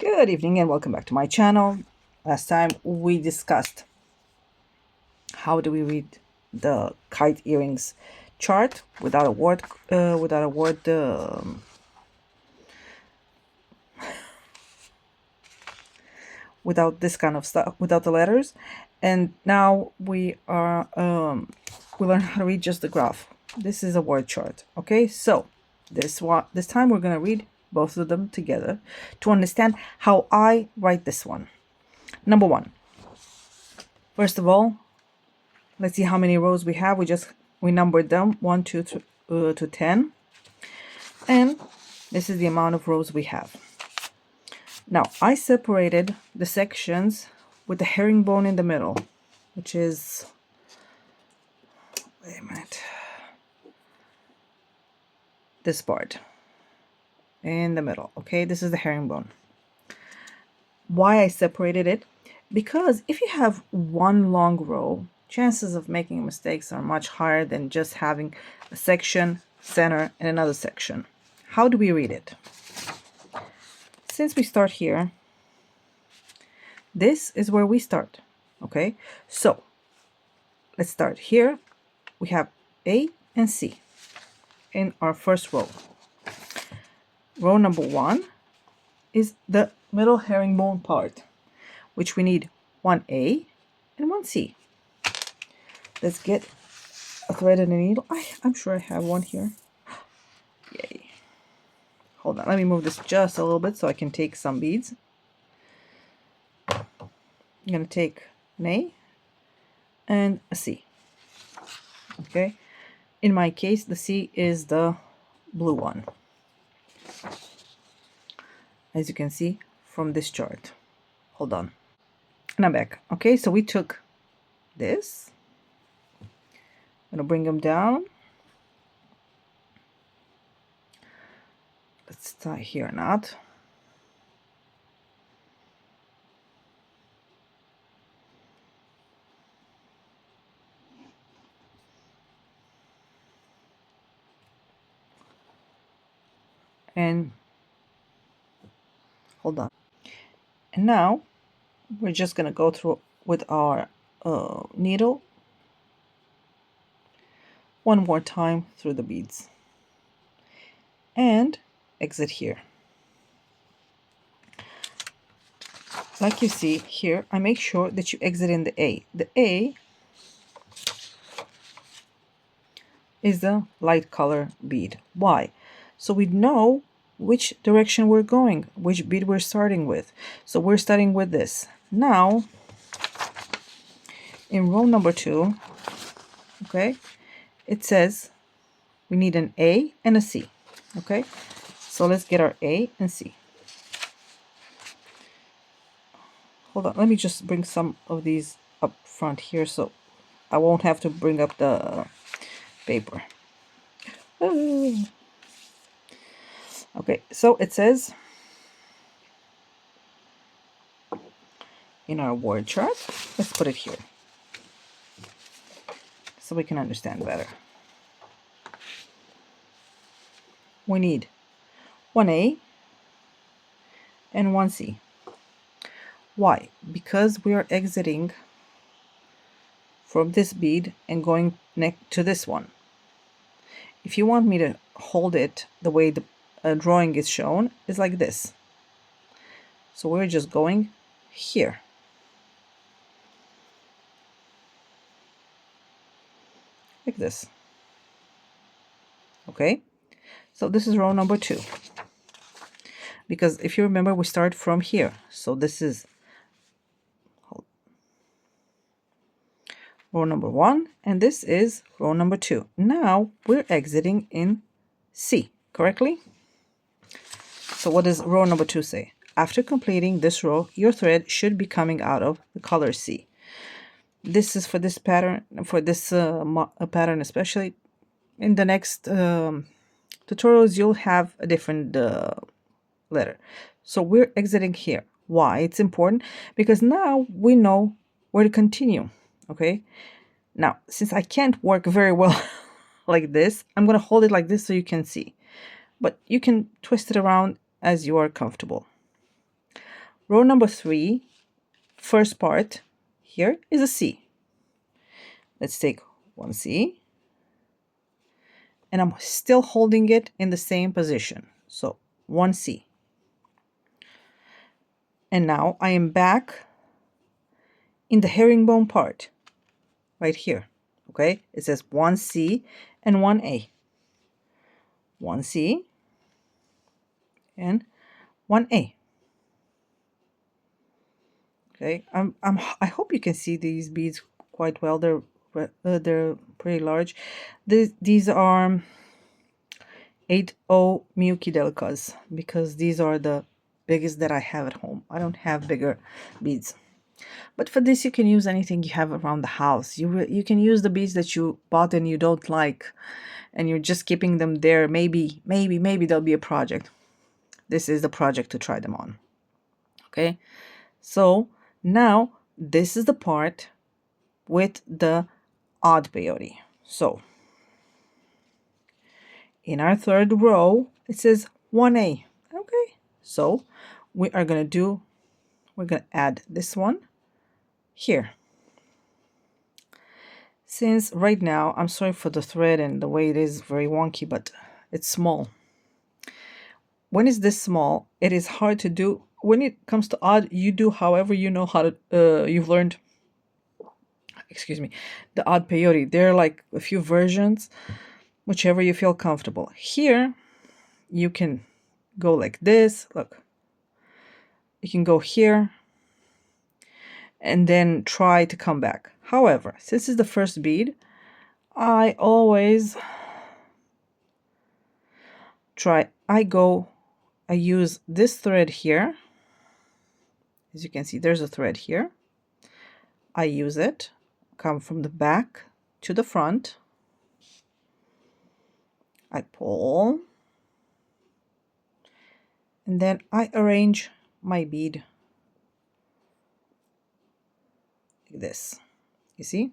Good evening and welcome back to my channel. Last time we discussed how do we read the kite earrings chart without a word, without this kind of stuff, without the letters. And now we learn how to read just the graph. This is a word chart. Okay, so this time we're gonna read both of them together to understand how I write this one. Number one. First of all, let's see how many rows we have. We numbered them 1, 2, to 10. And this is the amount of rows we have. Now, I separated the sections with the herringbone in the middle, which is, wait a minute, this part in the middle. Okay, this is the herringbone. Why I separated it? Because if you have one long row, chances of making mistakes are much higher than just having a section, center, and another section. How do we read it? Since we start here, this is where we start. Okay, so let's start here. We have A and C in our first row. Row number 1 is the middle herringbone part, which we need one A and one C. Let's get a thread and a needle. I'm sure I have one here. Yay. Hold on, let me move this just a little bit so I can take some beads. I'm going to take an A and a C. Okay, in my case, the C is the blue one, as you can see from this chart. Hold on, and I'm back. Okay, so we took this. I'm going to bring them down. Let's tie here a knot. And hold on. And now we're just going to go through with our needle one more time through the beads and exit here. Like you see here, I make sure that you exit in the A. The A is the light color bead. Why? So we know which direction we're going, which bead we're starting with. So we're starting with this. Now, in row number 2, okay, it says we need an A and a C. Okay, so let's get our A and C. Hold on, let me just bring some of these up front here so I won't have to bring up the paper. Okay, so it says in our word chart, let's put it here so we can understand better. We need one A and one C. Why? Because we are exiting from this bead and going next to this one. If you want me to hold it the way the drawing is shown, is like this. So we're just going here. Like this. Okay, so this is row number 2. Because if you remember, we start from here. So this is row number 1, and this is row number 2. Now we're exiting in C, correctly? So what does row number 2 say? After completing this row, your thread should be coming out of the color C. This is for this pattern, for this pattern especially. In the next tutorials, you'll have a different letter. So we're exiting here. Why? It's important because now we know where to continue. Okay, now since I can't work very well like this, I'm going to hold it like this so you can see, but you can twist it around as you are comfortable. row number 3, first part here is a C. Let's take 1C, and I'm still holding it in the same position. So 1C. And now I am back in the herringbone part right here. Okay, it says 1C and 1A. 1C and 1A. Okay, I hope you can see these beads quite well. They're pretty large. These are 8O Miyuki Delicas because these are the biggest that I have at home. I don't have bigger beads. But for this, you can use anything you have around the house. You can use the beads that you bought and you don't like, and you're just keeping them there. Maybe there'll be a project. This is the project to try them on. Okay, so now this is the part with the odd peyote. So in our third row, it says 1A. Okay, so we're going to add this one here. Since right now, I'm sorry for the thread and the way it is very wonky, but it's small. When it's this small, it is hard to do. When it comes to odd, you do however you know how to, you've learned, excuse me, the odd peyote. There are like a few versions, whichever you feel comfortable. Here, you can go like this. Look, you can go here and then try to come back. However, since it's the first bead, I always try, I use this thread here. As you can see, there's a thread here. I use it, come from the back to the front. I pull, and then I arrange my bead like this, you see?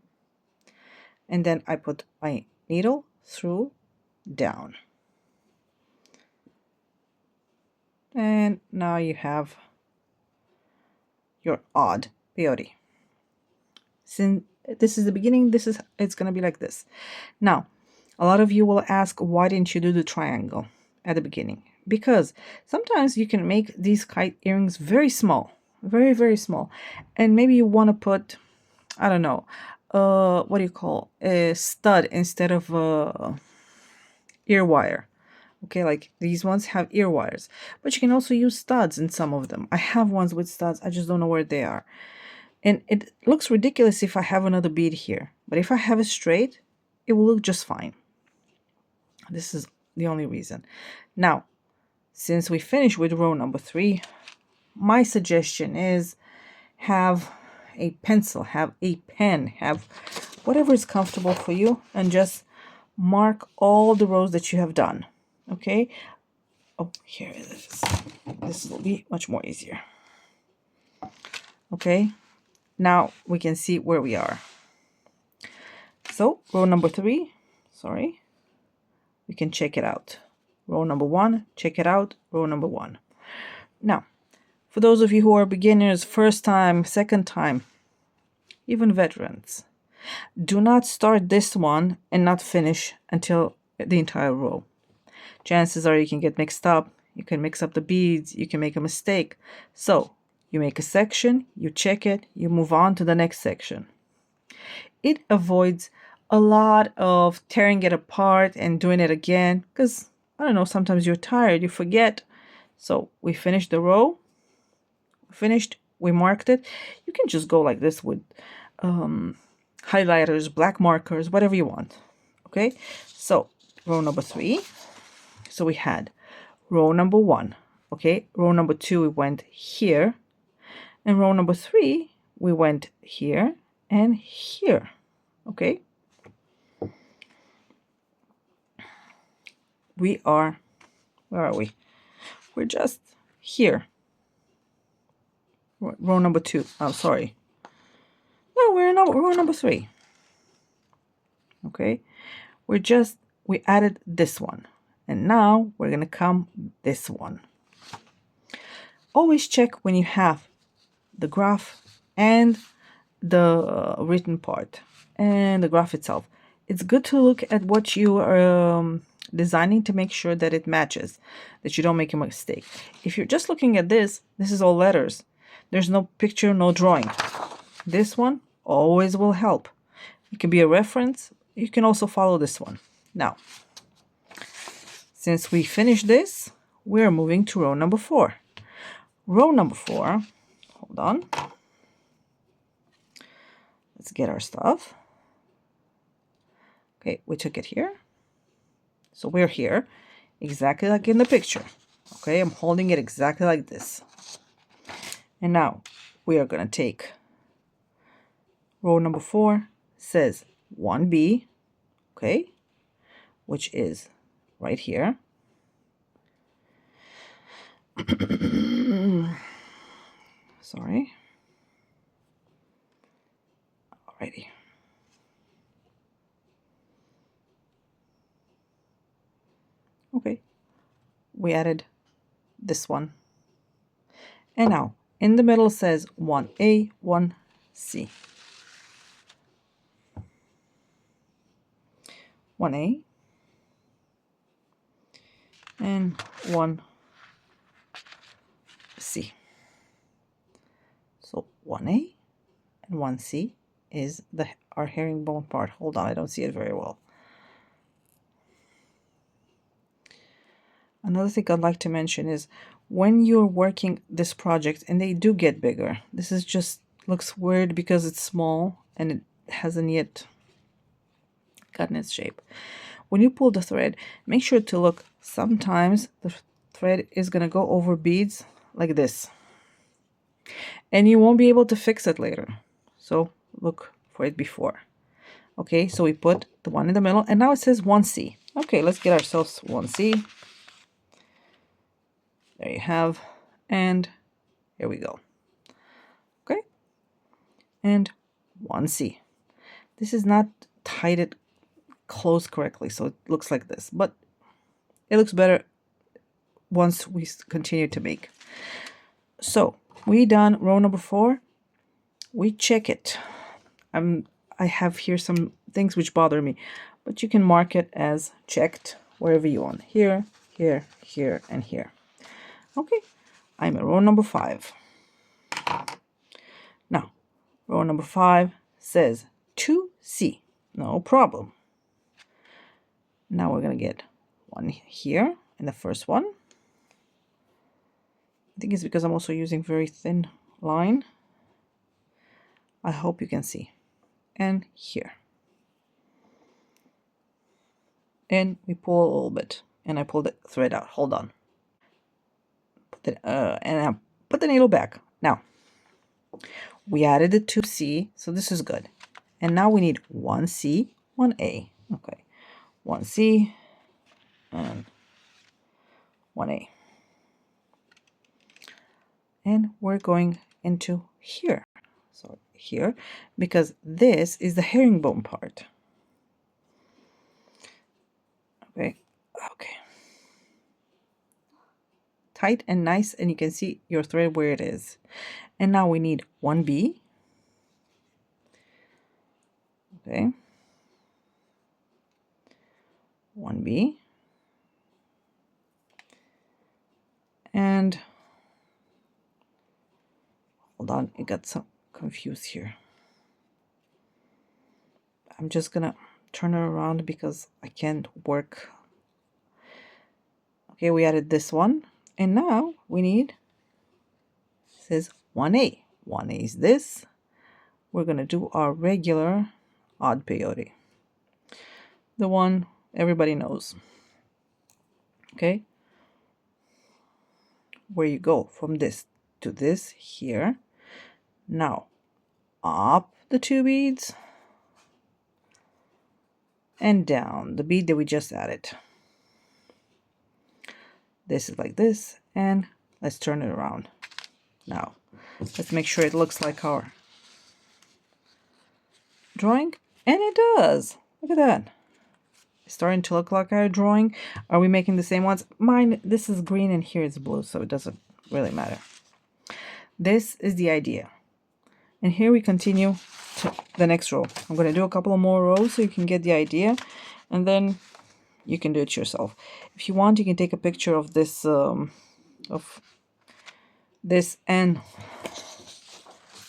And then I put my needle through, down. And now you have your odd peyote. Since this is the beginning, it's going to be like this. Now, a lot of you will ask, why didn't you do the triangle at the beginning? Because sometimes you can make these kite earrings very small, very, very small. And maybe you want to put, I don't know, what do you call, a stud instead of ear wire. Okay, like these ones have ear wires, but you can also use studs in some of them. I have ones with studs, I just don't know where they are. And it looks ridiculous if I have another bead here, but if I have it straight, it will look just fine. This is the only reason. Now, since we finished with row number 3, my suggestion is have a pencil, have a pen, have whatever is comfortable for you, and just mark all the rows that you have done. Okay. Oh, here it is. This will be much more easier. Okay. Now we can see where we are. So row number 3, sorry, we can check it out. Row number 1, check it out. Row number 1. Now, for those of you who are beginners, first time, second time, even veterans, do not start this one and not finish until the entire row. Chances are you can get mixed up, you can mix up the beads, you can make a mistake. So you make a section, you check it, you move on to the next section. It avoids a lot of tearing it apart and doing it again because, I don't know, sometimes you're tired, you forget. So we finished the row, finished, we marked it. You can just go like this with highlighters, black markers, whatever you want. Okay, so row number 3. So we had row number 1. Okay, row number 2 we went here, and row number 3 we went here and here. Okay, we are, where are we? We're just here. Row number 2. I'm sorry. No, we're in row number 3. Okay, we added this one, and now we're gonna come this one. always check when you have the graph and the written part and the graph itself. It's good to look at what you are designing to make sure that it matches, that you don't make a mistake. If you're just looking at this is all letters. There's no picture, no drawing. This one always will help. It can be a reference. You can also follow this one. Now, since we finished this, we're moving to row number 4. Row number 4, hold on. Let's get our stuff. Okay, we took it here. So we're here, exactly like in the picture. Okay, I'm holding it exactly like this. And now we are going to take row number 4, says 1B, okay, which is right here. Sorry. Alrighty. Okay, we added this one. And now in the middle says 1A, 1C. 1A and 1C. So 1A and 1C is our herringbone part. Hold on, I don't see it very well. Another thing I'd like to mention is when you're working this project and they do get bigger, this is just looks weird because it's small and it hasn't yet gotten its shape. When you pull the thread, make sure to look. Sometimes the thread is going to go over beads like this, and you won't be able to fix it later. So look for it before. Okay, so we put the one in the middle, and now it says 1C. Okay, let's get ourselves 1C. There you have, and here we go. Okay, and 1C. This is not tied it close correctly, so it looks like this, but it looks better once we continue to make. So we done row number 4. We check it. I have here some things which bother me, but you can mark it as checked wherever you want. Here, here, here, and here. Okay, I'm at row number 5. Now, row number 5 says 2C. No problem. Now we're going to get one here in the first one. I think it's because I'm also using very thin line. I hope you can see. And here. And we pull a little bit. And I pull the thread out. Hold on. And I put the needle back. Now, we added the 2C, so this is good. And now we need 1C, 1A. Okay, 1C and 1A. And we're going into here. So here, because this is the herringbone part. Okay, okay. Tight and nice, and you can see your thread where it is. And now we need 1B. Okay. 1B. And hold on, it got so confused here. I'm just gonna turn it around because I can't work. Okay, we added this one, and now we need, it says 1A. 1A is this. We're gonna do our regular odd peyote, the one everybody knows. Okay, where you go from this to this here. Now up the 2 beads and down the bead that we just added. This is like this, and let's turn it around. Now let's make sure it looks like our drawing, and it does. Look at that. It's starting to look like our drawing. Are we making the same ones? Mine, this is green and here it's blue, so it doesn't really matter. This is the idea. And here we continue to the next row. I'm going to do a couple of more rows so you can get the idea, and then you can do it yourself. If you want, you can take a picture of this and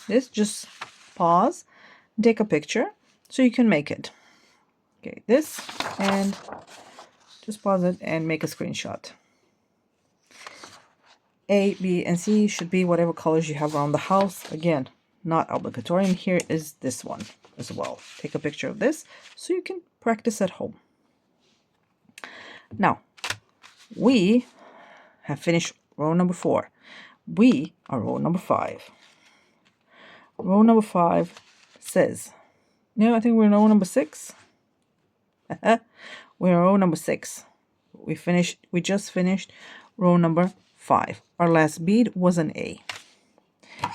this. Just pause and take a picture so you can make it. Okay, this, and just pause it and make a screenshot. A, B, and C should be whatever colors you have around the house. Again, not obligatory. And here is this one as well. Take a picture of this so you can practice at home. Now, we have finished row number 4. We are row number 5. Row number 5 says, no, I think we're in row number 6. We're in row number 6. We just finished row number 5. Our last bead was an A,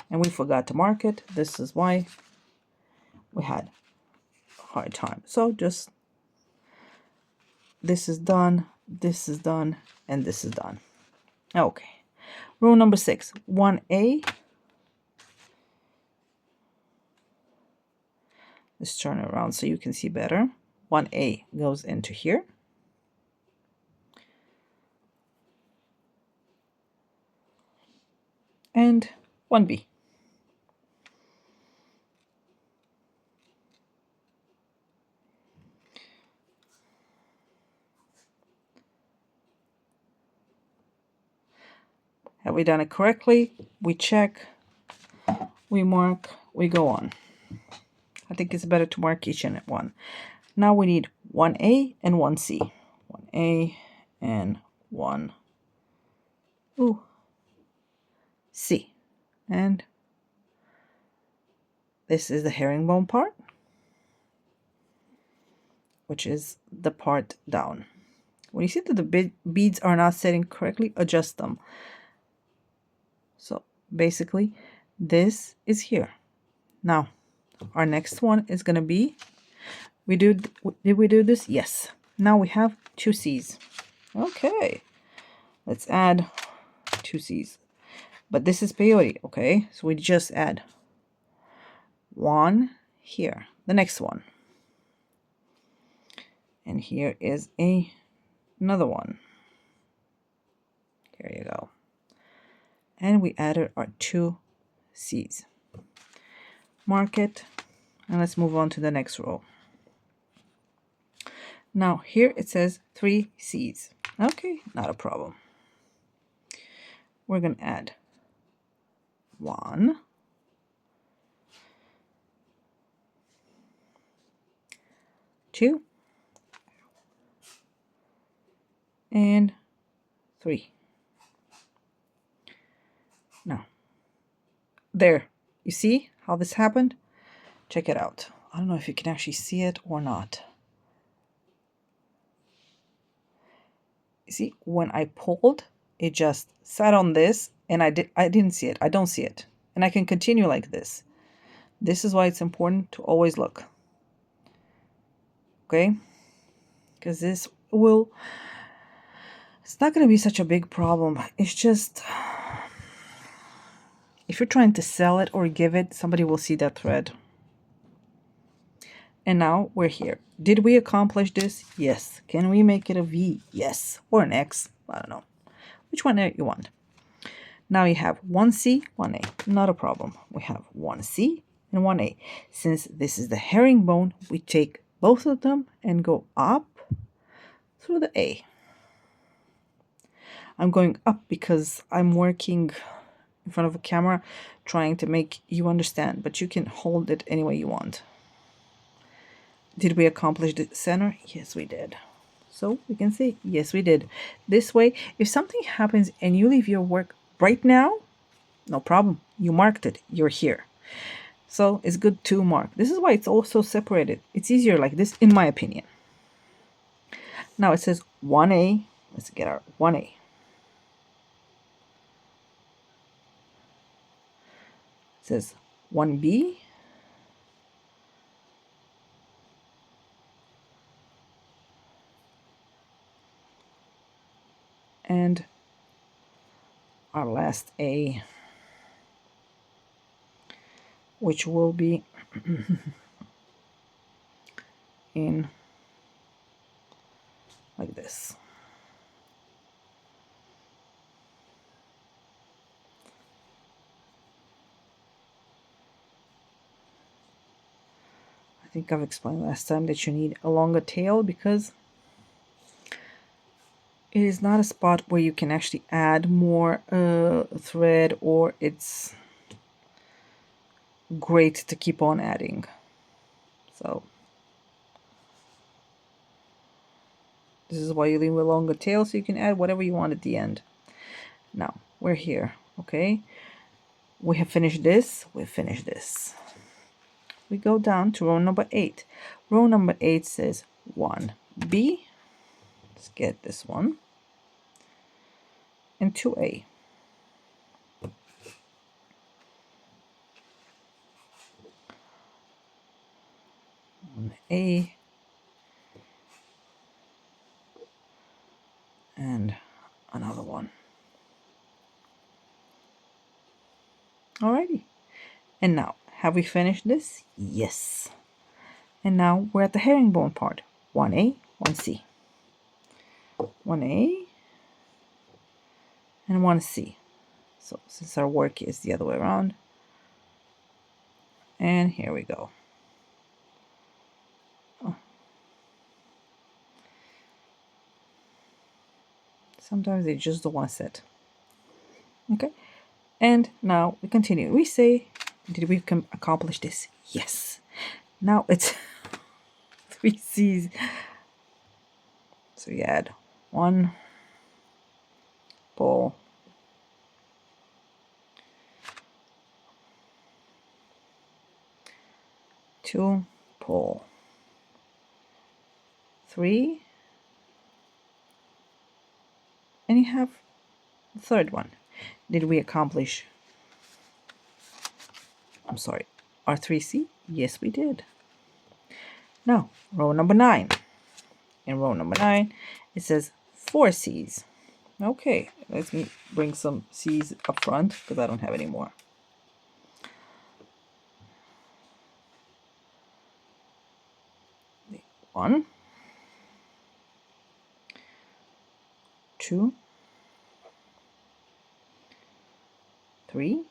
and we forgot to mark it. This is why we had a hard time. So just, this is done, and this is done. Okay, row number 6, 1A. Let's turn it around so you can see better. 1A goes into here. And 1B. Have we done it correctly? We check, we mark, we go on. I think it's better to mark each and one. Now we need 1A and 1C. 1A and 1C. And this is the herringbone part, which is the part down. When you see that the beads are not setting correctly, adjust them. So basically, this is here. Now, our next one is going to be, did we do this? Yes. Now we have 2 C's. Okay. Let's add 2 C's. But this is peyote, okay? So we just add 1 here. The next one. And here is another one. There you go. And we added our 2 C's. Mark it, and let's move on to the next row. Now here it says 3 C's. Okay, not a problem. We're going to add 1, 2, and 3. Now, there, you see how this happened? Check it out. I don't know if you can actually see it or not. You see, when I pulled, it just sat on this, and I didn't see it. I don't see it. And I can continue like this. This is why it's important to always look. Okay? Because this will, it's not going to be such a big problem. It's just, if you're trying to sell it or give it, somebody will see that thread. And now we're here. Did we accomplish this? Yes. Can we make it a V? Yes. Or an X? I don't know. Which one you want? Now you have 1C, 1A. Not a problem. We have 1C and 1A. Since this is the herringbone, we take both of them and go up through the A. I'm going up because I'm working in front of a camera trying to make you understand, but you can hold it any way you want. Did we accomplish the center? Yes, we did. So we can say, yes, we did. This way, if something happens and you leave your work right now, no problem. You marked it. You're here. So it's good to mark. This is why it's also separated. It's easier like this, in my opinion. Now it says 1A. Let's get our 1A. It says 1B. And our last A. which will be in like this. I think I've explained last time that you need a longer tail because it is not a spot where you can actually add more thread, or it's great to keep on adding. So this is why you leave a longer tail, so you can add whatever you want at the end. Now we're here, okay? We have finished this, we've finished this. We go down to row number 8. Row number 8 says 1B. Let's get this one. And 2A. 1A. And another one. Alrighty. And now, have we finished this? Yes. And now we're at the herringbone part. 1A, 1C. 1A and 1C. So since our work is the other way around, and here we go. Oh. Sometimes they just don't want to sit. Okay, and now we continue. We say, did we accomplish this? Yes. Now it's 3 C's. So you add 1, pull, 2, pull, 3, and you have the third one. Did we accomplish, I'm sorry, our 3C? Yes, we did. Now, row number 9. In row number 9, it says 4 C's. Okay, let me bring some C's up front because I don't have any more. One, 2, 3,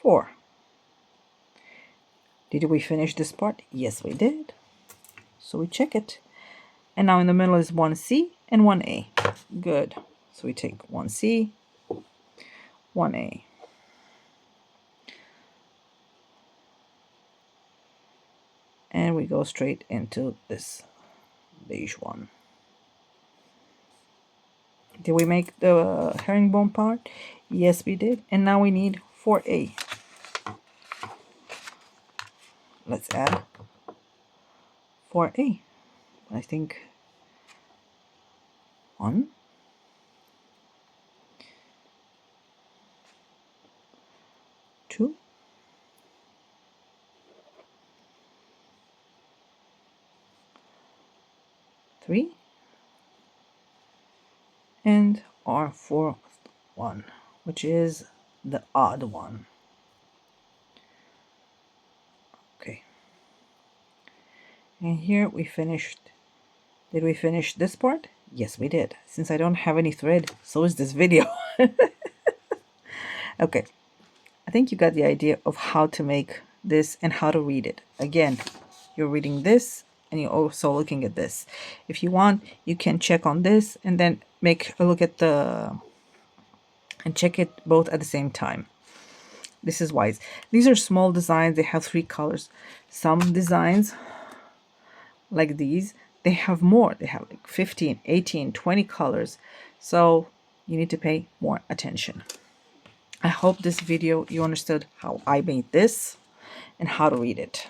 4. Did we finish this part? Yes, we did. So we check it. And now in the middle is 1C and 1A. Good. So we take 1C, 1A. And we go straight into this beige one. Did we make the herringbone part? Yes, we did. And now we need 4A. Let's add 4A. I think 1, 2, 3, and our 4th one, which is the odd one. Okay. And here we finished. Did we finish this part? Yes, we did. Since I don't have any thread, so is this video. Okay. I think you got the idea of how to make this and how to read it. Again, you're reading this and you're also looking at this. If you want, you can check on this and then make a look at and check it both at the same time. This is wise. These are small designs. They have 3 colors. Some designs like these, they have more. They have like 15, 18, 20 colors. So you need to pay more attention. I hope this video you understood how I made this and how to read it.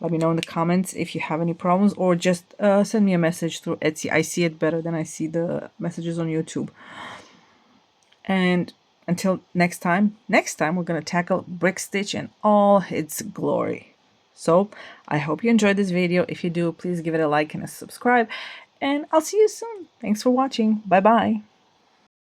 Let me know in the comments if you have any problems, or just send me a message through Etsy. I see it better than I see the messages on YouTube. And until next time we're going to tackle brick stitch in all its glory. So I hope you enjoyed this video. If you do, please give it a like and a subscribe, and I'll see you soon. Thanks for watching. Bye bye.